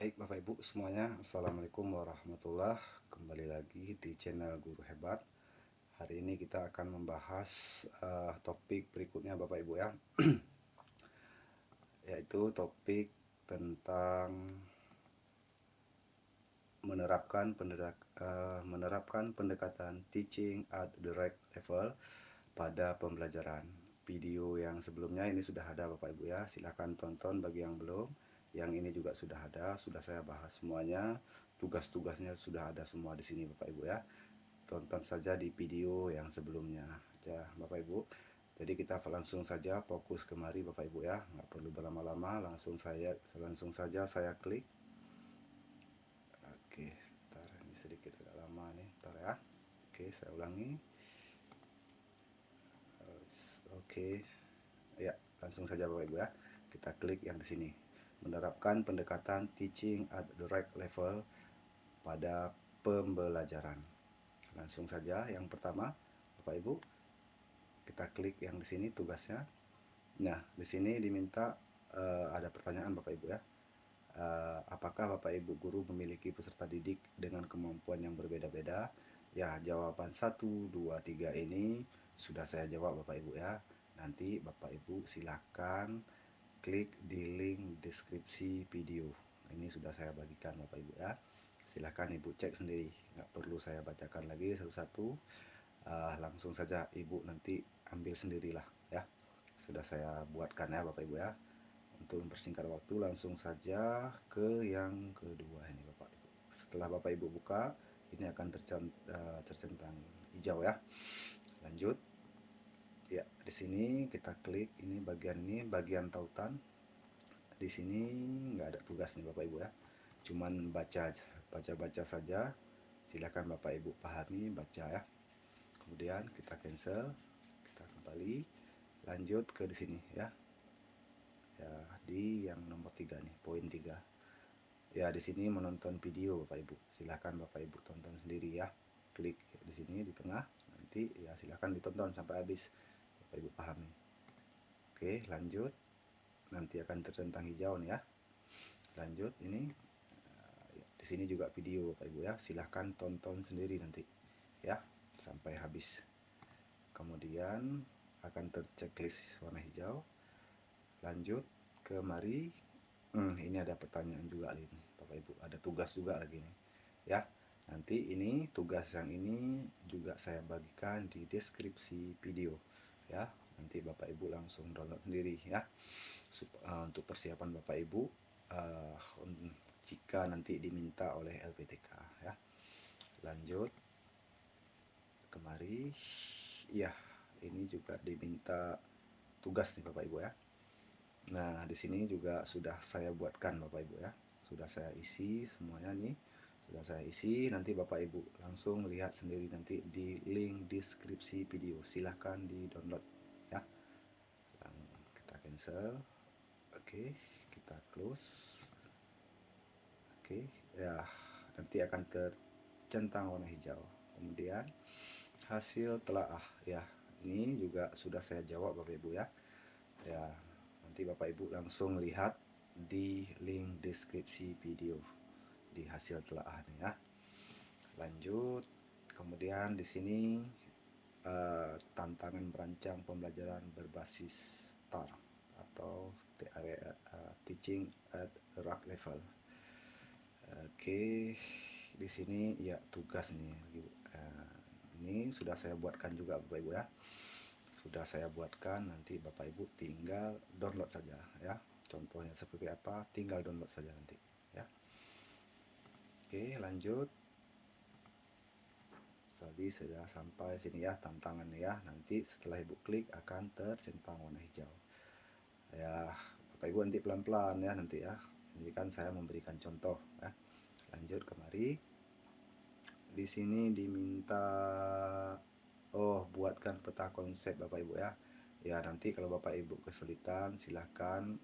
Baik Bapak Ibu semuanya, Assalamualaikum warahmatullah. Kembali lagi di channel Guru Hebat. Hari ini kita akan membahas topik berikutnya Bapak Ibu ya, yaitu topik tentang menerapkan pendekatan teaching at the right level pada pembelajaran. Video yang sebelumnya ini sudah ada Bapak Ibu ya, silahkan tonton bagi yang belum. Yang ini juga sudah ada, sudah saya bahas semuanya. Tugas-tugasnya sudah ada semua di sini Bapak Ibu ya. Tonton saja di video yang sebelumnya ya Bapak Ibu. Jadi kita langsung saja fokus kemari Bapak Ibu ya, nggak perlu berlama-lama, langsung saja saya klik. Oke, ntar ini sedikit agak lama nih, ntar ya. Oke, saya ulangi. Oke, ya langsung saja Bapak Ibu ya. Kita klik yang di sini. Menerapkan pendekatan teaching at the right level pada pembelajaran. Langsung saja yang pertama, Bapak Ibu, kita klik yang di sini tugasnya. Nah, di sini diminta ada pertanyaan Bapak Ibu ya. Apakah Bapak Ibu guru memiliki peserta didik dengan kemampuan yang berbeda-beda? Ya, jawaban 1, 2, 3 ini sudah saya jawab Bapak Ibu ya. Nanti Bapak Ibu silakan klik di link deskripsi video. Ini sudah saya bagikan Bapak Ibu ya. Silakan Ibu cek sendiri, nggak perlu saya bacakan lagi satu-satu. Langsung saja Ibu nanti ambil sendirilah ya. Sudah saya buatkan ya Bapak Ibu ya. Untuk mempersingkat waktu langsung saja ke yang kedua ini Bapak Ibu. Setelah Bapak Ibu buka, ini akan tercentang hijau ya. Lanjut. Ya, di sini kita klik ini bagian tautan. Di sini nggak ada tugas nih Bapak Ibu ya. Cuman baca saja. Silakan Bapak Ibu pahami, baca ya. Kemudian kita cancel, kita kembali, lanjut ke di sini ya. Ya, di yang nomor 3 nih, poin 3. Ya, di sini menonton video Bapak Ibu. Silakan Bapak Ibu tonton sendiri ya. Klik di sini di tengah, nanti ya silakan ditonton sampai habis. Bapak Ibu pahami. Oke, lanjut. Nanti akan tercentang hijau nih ya. Lanjut ini. Ya, di sini juga video Bapak Ibu ya. Silakan tonton sendiri nanti ya sampai habis. Kemudian akan terchecklist warna hijau. Lanjut ke mari. Ini ada pertanyaan juga ini Bapak Ibu, ada tugas juga lagi nih ya. Nanti ini tugas yang ini juga saya bagikan di deskripsi video ya. Nanti Bapak Ibu langsung download sendiri ya. Untuk persiapan Bapak Ibu jika nanti diminta oleh LPTK ya. Lanjut kemari. Ya, ini juga diminta tugas nih Bapak Ibu ya. Nah, di sini juga sudah saya buatkan Bapak Ibu ya. Sudah saya isi semuanya nih. Sudah saya isi, nanti Bapak Ibu langsung lihat sendiri nanti di link deskripsi video. Silahkan di-download ya. Kita cancel. Oke, kita close. Oke, ya nanti akan tercentang warna hijau. Kemudian hasil telaah ya. Ini juga sudah saya jawab Bapak Ibu ya. Ya, nanti Bapak Ibu langsung lihat di link deskripsi video di hasil telaah nih ya. Lanjut, kemudian di sini tantangan merancang pembelajaran berbasis STAR atau teaching at rock level. Oke, di sini ya tugas nih. Ini sudah saya buatkan juga Bapak Ibu ya. Sudah saya buatkan, nanti Bapak Ibu tinggal download saja ya. Contohnya seperti apa, tinggal download saja nanti ya. Oke, lanjut. Tadi sudah sampai sini ya tantangannya ya. Nanti setelah Ibu klik akan tercentang warna hijau. Ya, Bapak Ibu nanti pelan-pelan ya nanti ya. Ini kan saya memberikan contoh ya. Lanjut kemari. Di sini diminta buatkan peta konsep Bapak Ibu ya. Ya, nanti kalau Bapak Ibu kesulitan, silahkan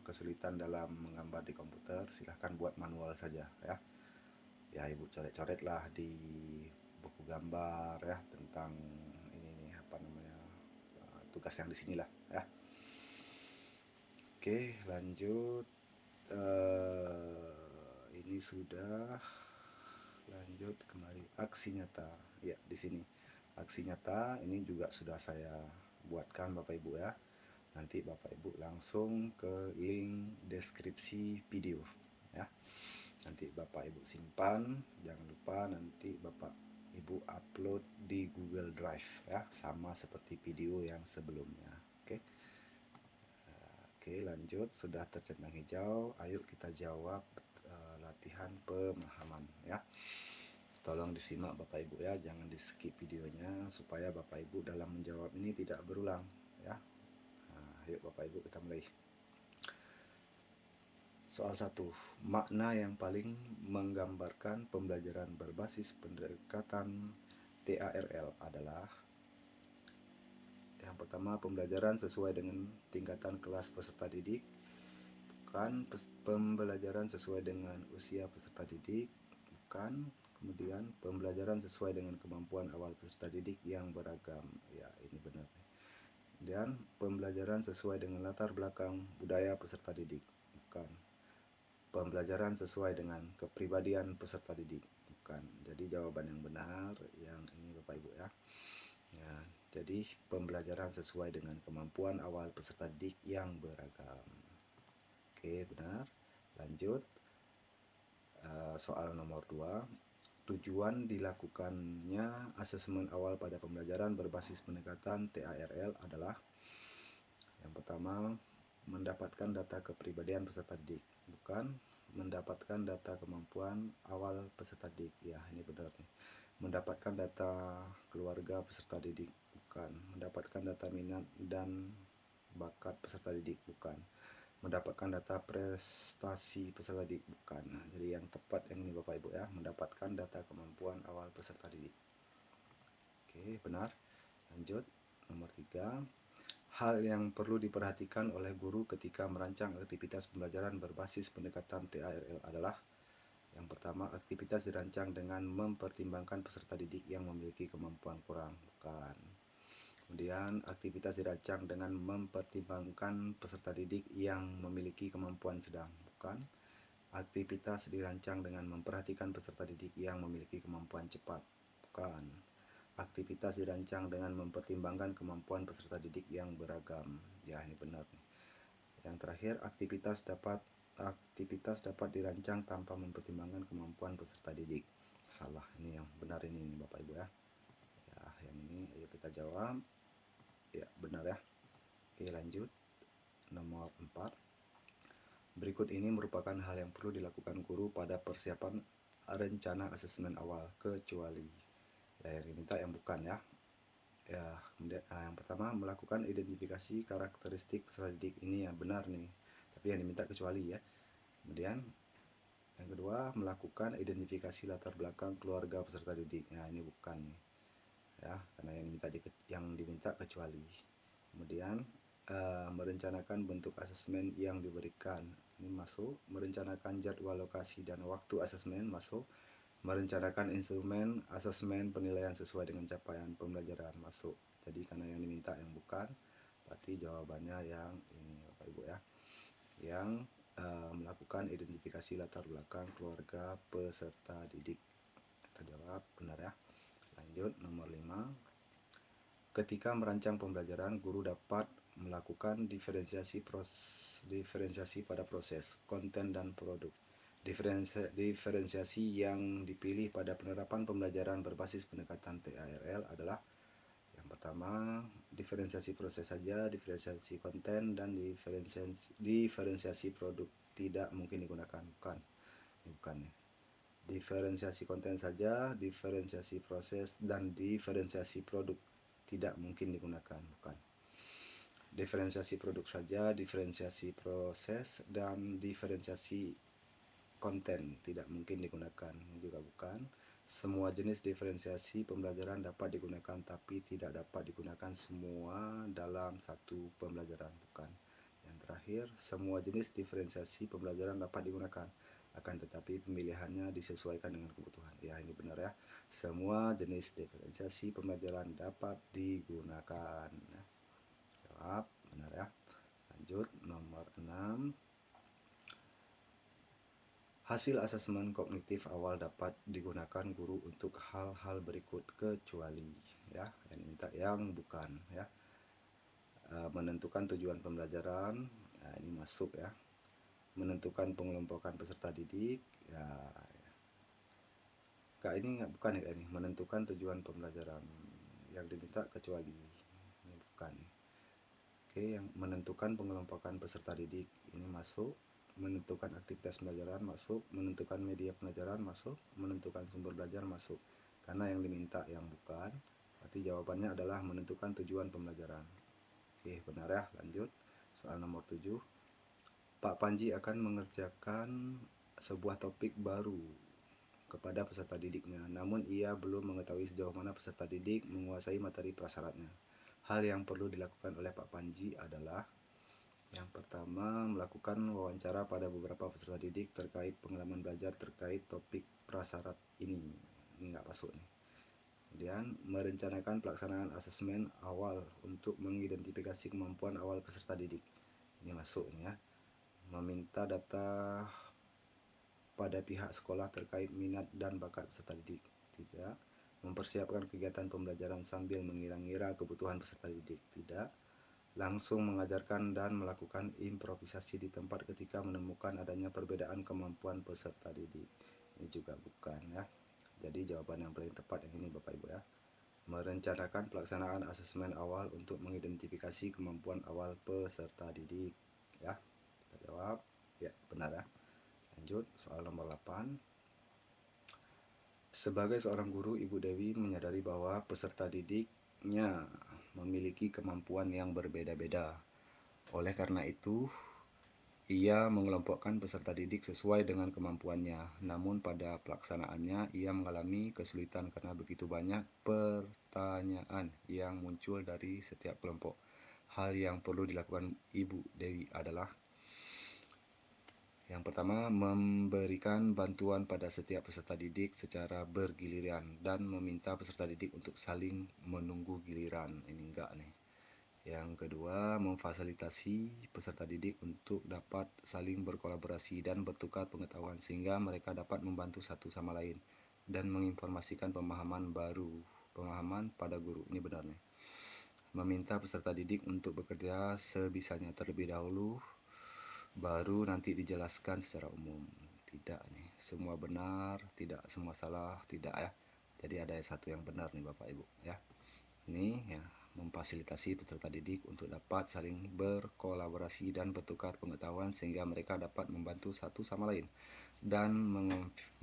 kesulitan dalam menggambar di komputer, silahkan buat manual saja ya. Ya, Ibu coret-coret lah di buku gambar ya tentang ini nih apa namanya tugas yang di sinilah ya. Oke, lanjut. ini sudah. Lanjut kembali aksi nyata. Ya, di sini aksi nyata ini juga sudah saya buatkan Bapak Ibu ya. Nanti Bapak Ibu langsung ke link deskripsi video ya. Nanti Bapak Ibu simpan, jangan lupa nanti Bapak Ibu upload di Google Drive ya, sama seperti video yang sebelumnya. Oke. Oke, lanjut, sudah tercentang hijau. Ayo kita jawab latihan pemahaman ya. Tolong disimak Bapak Ibu ya, jangan di skip videonya supaya Bapak Ibu dalam menjawab ini tidak berulang ya. Ayo Bapak Ibu kita mulai. Soal 1. Makna yang paling menggambarkan pembelajaran berbasis pendekatan TARL adalah. Yang pertama, pembelajaran sesuai dengan tingkatan kelas peserta didik. Bukan. Pembelajaran sesuai dengan usia peserta didik. Bukan. Kemudian pembelajaran sesuai dengan kemampuan awal peserta didik yang beragam. Ya, ini benar. Kemudian pembelajaran sesuai dengan latar belakang budaya peserta didik. Bukan. Pembelajaran sesuai dengan kepribadian peserta didik. Bukan. Jadi jawaban yang benar yang ini Bapak Ibu ya. Ya, jadi pembelajaran sesuai dengan kemampuan awal peserta didik yang beragam. Oke, benar. Lanjut. Soal nomor 2. Tujuan dilakukannya asesmen awal pada pembelajaran berbasis pendekatan TARL adalah. Yang pertama, mendapatkan data kepribadian peserta didik. Bukan. Mendapatkan data kemampuan awal peserta didik. Ya, ini benar nih. Mendapatkan data keluarga peserta didik. Bukan. Mendapatkan data minat dan bakat peserta didik. Bukan. Mendapatkan data prestasi peserta didik. Bukan. Nah, jadi yang tepat yang ini Bapak Ibu ya, mendapatkan data kemampuan awal peserta didik. Oke, benar. Lanjut. Nomor 3. Hal yang perlu diperhatikan oleh guru ketika merancang aktivitas pembelajaran berbasis pendekatan TARL adalah. Yang pertama, aktivitas dirancang dengan mempertimbangkan peserta didik yang memiliki kemampuan kurang. Bukan. Kemudian, aktivitas dirancang dengan mempertimbangkan peserta didik yang memiliki kemampuan sedang. Bukan. Aktivitas dirancang dengan memperhatikan peserta didik yang memiliki kemampuan cepat. Bukan. Aktivitas dirancang dengan mempertimbangkan kemampuan peserta didik yang beragam. Ya, ini benar nih. Yang terakhir, aktivitas dapat dirancang tanpa mempertimbangkan kemampuan peserta didik. Salah, ini yang benar ini Bapak Ibu ya. Ya, yang ini ayo kita jawab. Ya, benar ya. Oke, lanjut. Nomor 4. Berikut ini merupakan hal yang perlu dilakukan guru pada persiapan rencana asesmen awal, kecuali. Ya, yang diminta yang bukan ya. Ya, kemudian yang pertama, melakukan identifikasi karakteristik peserta didik. Ini yang benar nih. Tapi yang diminta kecuali ya. Kemudian yang kedua, melakukan identifikasi latar belakang keluarga peserta didik. Nah, ini bukan nih. Ya, karena yang diminta kecuali. Kemudian merencanakan bentuk asesmen yang diberikan. Ini masuk. Merencanakan jadwal, lokasi, dan waktu asesmen masuk. Merencanakan instrumen asesmen penilaian sesuai dengan capaian pembelajaran masuk. Jadi karena yang diminta yang bukan, berarti jawabannya yang ini Bapak Ibu ya. Yang melakukan identifikasi latar belakang keluarga peserta didik. Kita jawab benar ya. Lanjut nomor 5. Ketika merancang pembelajaran, guru dapat melakukan diferensiasi pada proses, konten, dan produk. Diferensiasi yang dipilih pada penerapan pembelajaran berbasis pendekatan TARL adalah. Yang pertama, diferensiasi proses saja, diferensiasi konten, dan diferensiasi produk tidak mungkin digunakan. Bukan. Ini bukan ya. Diferensiasi konten saja, diferensiasi proses, dan diferensiasi produk tidak mungkin digunakan. Bukan. Diferensiasi produk saja, diferensiasi proses, dan diferensiasi konten tidak mungkin digunakan. Ini juga bukan. Semua jenis diferensiasi pembelajaran dapat digunakan, tapi tidak dapat digunakan semua dalam satu pembelajaran. Bukan. Yang terakhir, semua jenis diferensiasi pembelajaran dapat digunakan, akan tetapi pemilihannya disesuaikan dengan kebutuhan. Ya, ini benar ya. Semua jenis diferensiasi pembelajaran dapat digunakan. Jawab benar ya. Lanjut nomor 6. Hasil asesmen kognitif awal dapat digunakan guru untuk hal-hal berikut kecuali ya, yang minta yang bukan ya. Menentukan tujuan pembelajaran, nah, ini masuk ya. Menentukan pengelompokan peserta didik, ya. Ini bukan ya ini. Menentukan tujuan pembelajaran yang diminta kecuali ini bukan. Oke, yang menentukan pengelompokan peserta didik ini masuk. Menentukan aktivitas pembelajaran masuk, menentukan media pembelajaran masuk, menentukan sumber belajar masuk. Karena yang diminta yang bukan, berarti jawabannya adalah menentukan tujuan pembelajaran. Oke, benar ya, lanjut. Soal nomor 7. Pak Panji akan mengerjakan sebuah topik baru kepada peserta didiknya, namun ia belum mengetahui sejauh mana peserta didik menguasai materi prasyaratnya. Hal yang perlu dilakukan oleh Pak Panji adalah yang pertama, melakukan wawancara pada beberapa peserta didik terkait pengalaman belajar terkait topik prasyarat ini. Ini nggak masuk nih. Kemudian, merencanakan pelaksanaan asesmen awal untuk mengidentifikasi kemampuan awal peserta didik. Ini masuk nih ya. Meminta data pada pihak sekolah terkait minat dan bakat peserta didik. Tidak. Mempersiapkan kegiatan pembelajaran sambil mengira-ngira kebutuhan peserta didik. Tidak. Langsung mengajarkan dan melakukan improvisasi di tempat ketika menemukan adanya perbedaan kemampuan peserta didik. Ini juga bukan ya. Jadi jawaban yang paling tepat yang ini Bapak Ibu ya. Merencanakan pelaksanaan asesmen awal untuk mengidentifikasi kemampuan awal peserta didik. Ya, kita jawab ya, benar ya. Lanjut, soal nomor 8. Sebagai seorang guru, Ibu Dewi menyadari bahwa peserta didiknya memiliki kemampuan yang berbeda-beda. Oleh karena itu, ia mengelompokkan peserta didik sesuai dengan kemampuannya. Namun pada pelaksanaannya, ia mengalami kesulitan karena begitu banyak pertanyaan yang muncul dari setiap kelompok. Hal yang perlu dilakukan Ibu Dewi adalah yang pertama, memberikan bantuan pada setiap peserta didik secara bergiliran dan meminta peserta didik untuk saling menunggu giliran. Ini enggak nih. Yang kedua, memfasilitasi peserta didik untuk dapat saling berkolaborasi dan bertukar pengetahuan sehingga mereka dapat membantu satu sama lain dan menginformasikan pemahaman pada guru. Ini benar nih. Meminta peserta didik untuk bekerja sebisanya terlebih dahulu, baru nanti dijelaskan secara umum. Tidak nih, semua benar, tidak semua salah, tidak ya. Jadi ada satu yang benar nih Bapak Ibu ya. Ini ya, memfasilitasi peserta didik untuk dapat saling berkolaborasi dan bertukar pengetahuan sehingga mereka dapat membantu satu sama lain dan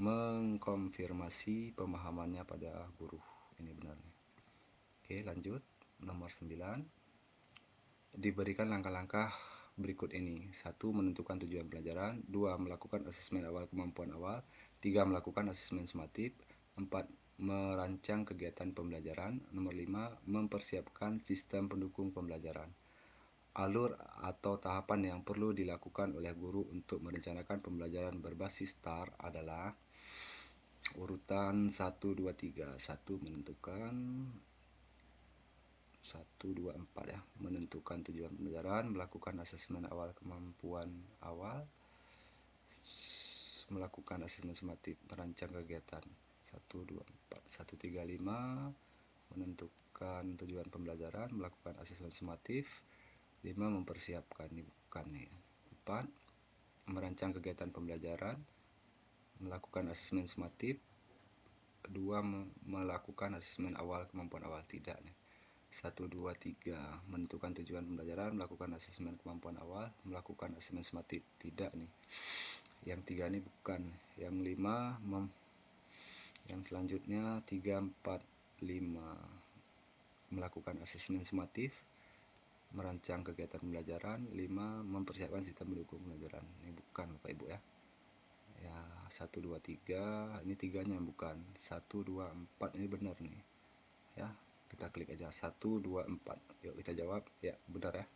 mengkonfirmasi pemahamannya pada guru. Ini benar nih. Oke, lanjut. Nomor 9. Diberikan langkah-langkah berikut ini. 1. Menentukan tujuan pelajaran. 2. Melakukan asesmen awal kemampuan awal. 3. Melakukan asesmen sumatif. 4. Merancang kegiatan pembelajaran. Nomor 5. Mempersiapkan sistem pendukung pembelajaran. Alur atau tahapan yang perlu dilakukan oleh guru untuk merencanakan pembelajaran berbasis STAR adalah urutan 1, 2, 3. 1. Menentukan 1, 2, 4 ya. Menentukan tujuan pembelajaran, melakukan asesmen awal kemampuan awal, melakukan asesmen sumatif, merancang kegiatan. 1, 2, 4. 1, 3, 5. Menentukan tujuan pembelajaran, melakukan asesmen sumatif. 5. Mempersiapkan, ini bukan nih. 4. Merancang kegiatan pembelajaran, melakukan asesmen sumatif. 2. Melakukan asesmen awal kemampuan awal, tidak nih. 1, 2, 3. Menentukan tujuan pembelajaran, melakukan asesmen kemampuan awal, melakukan asesmen sumatif. Tidak nih. Yang 3 ini bukan. Yang 5, yang selanjutnya 3, 4, 5. Melakukan asesmen sumatif, merancang kegiatan pembelajaran. 5. Mempersiapkan sistem pendukung pembelajaran. Ini bukan Bapak Ibu ya. Ya, 1, 2, 3. Ini 3-nya yang bukan. 1, 2, 4 ini benar nih. Ya. Kita klik aja 1, 2, 4. Yuk kita jawab. Ya, benar ya.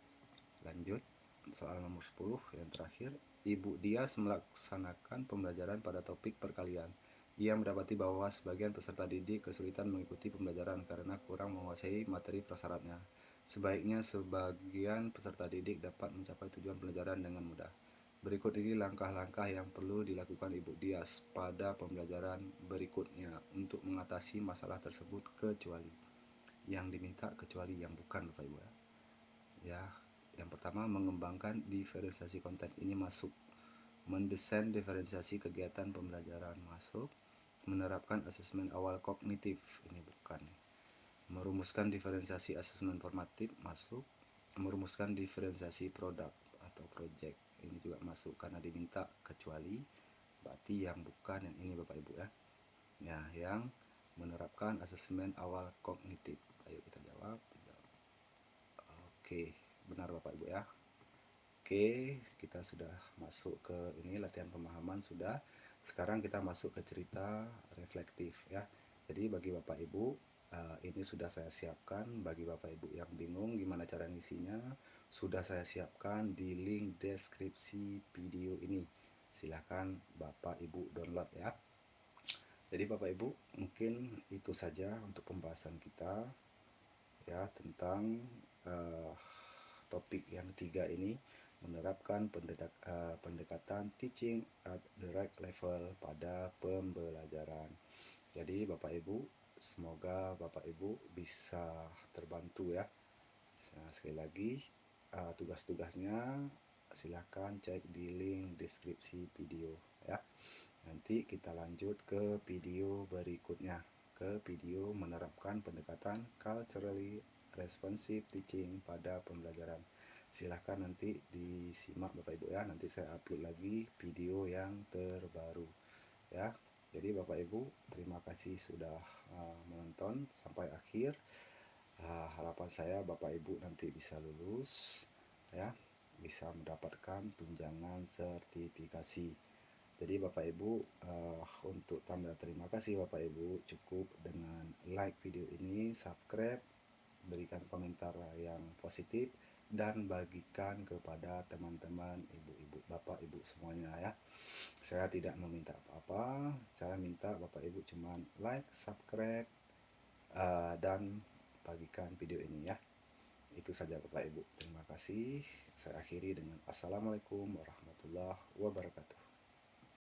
Lanjut. Soal nomor 10 yang terakhir. Ibu Dias melaksanakan pembelajaran pada topik perkalian. Ia mendapati bahwa sebagian peserta didik kesulitan mengikuti pembelajaran karena kurang menguasai materi prasyaratnya. Sebaiknya sebagian peserta didik dapat mencapai tujuan pembelajaran dengan mudah. Berikut ini langkah-langkah yang perlu dilakukan Ibu Dias pada pembelajaran berikutnya untuk mengatasi masalah tersebut, kecuali yang diminta, kecuali yang bukan, Bapak Ibu ya. Ya, yang pertama, mengembangkan diferensiasi konten ini masuk, mendesain diferensiasi kegiatan pembelajaran masuk, menerapkan asesmen awal kognitif, ini bukan, merumuskan diferensiasi asesmen formatif masuk, merumuskan diferensiasi produk atau project, ini juga masuk karena diminta, kecuali berarti yang bukan yang ini Bapak Ibu ya. Nah, yang menerapkan asesmen awal kognitif, ayo kita jawab. Oke, benar Bapak Ibu ya. Oke, kita sudah masuk ke ini latihan pemahaman sudah. Sekarang kita masuk ke cerita reflektif ya. Jadi bagi Bapak Ibu, ini sudah saya siapkan. Bagi Bapak Ibu yang bingung gimana cara ngisinya, sudah saya siapkan di link deskripsi video ini. Silahkan Bapak Ibu download ya. Jadi Bapak Ibu, mungkin itu saja untuk pembahasan kita ya tentang topik yang 3 ini, menerapkan pendekatan teaching at the right level pada pembelajaran. Jadi Bapak Ibu, semoga Bapak Ibu bisa terbantu ya. Nah, sekali lagi, tugas-tugasnya silahkan cek di link deskripsi video ya. Nanti kita lanjut ke video berikutnya, ke video menerapkan pendekatan culturally responsive teaching pada pembelajaran. Silahkan nanti disimak Bapak Ibu ya, nanti saya upload lagi video yang terbaru ya. Jadi Bapak Ibu, terima kasih sudah menonton sampai akhir. Harapan saya Bapak Ibu nanti bisa lulus ya, bisa mendapatkan tunjangan sertifikasi. Jadi Bapak Ibu, untuk tanda terima kasih Bapak Ibu cukup dengan like video ini, subscribe, berikan komentar yang positif, dan bagikan kepada teman-teman ibu-ibu, Bapak Ibu semuanya ya. Saya tidak meminta apa-apa, saya minta Bapak Ibu cuman like, subscribe, dan bagikan video ini ya. Itu saja Bapak Ibu. Terima kasih. Saya akhiri dengan Assalamualaikum warahmatullahi wabarakatuh.